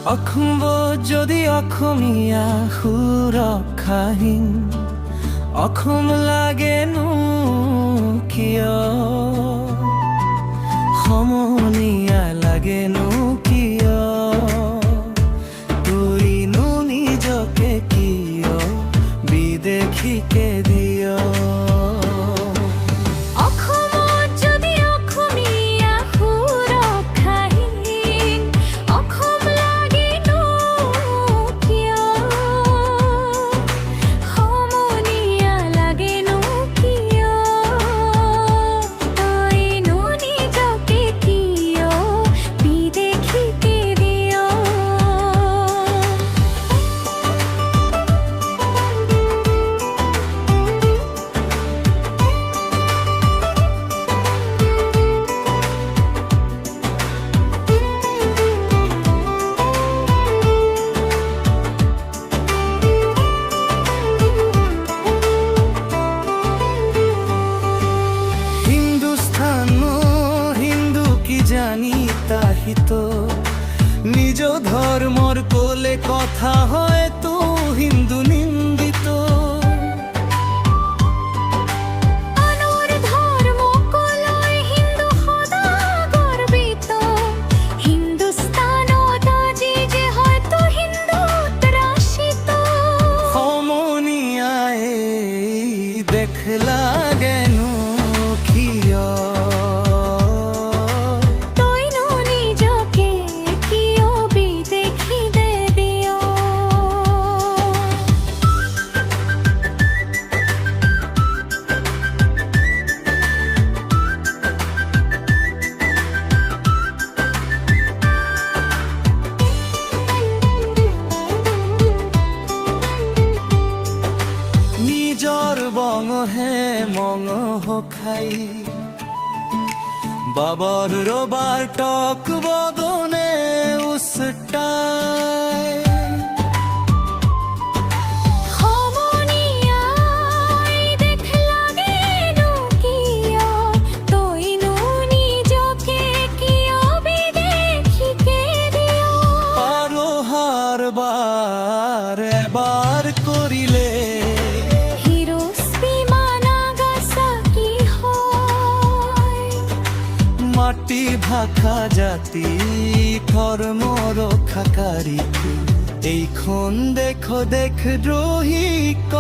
অখুম্ব যদি অখমীয়া সুৰক্ষাহীন অখম লাগেনো কিয় সমনীয়া লাগেনো কিয় তুইনো নিজকে কিয় বিদেশীকে দিয় নিজ ধর্মর কোলে কথা হয়তো হিন্দু নিন্দিত সমনীয়ায় দেখলা গেন বঙহে মঙ খাই বাবার রবার টক বদনে উস্তায় পারো হারবার এবার করিলে মাটি ভাষা জাতি ধর্ম রক্ষাকারী এইখন দেখ দ্রোহী ক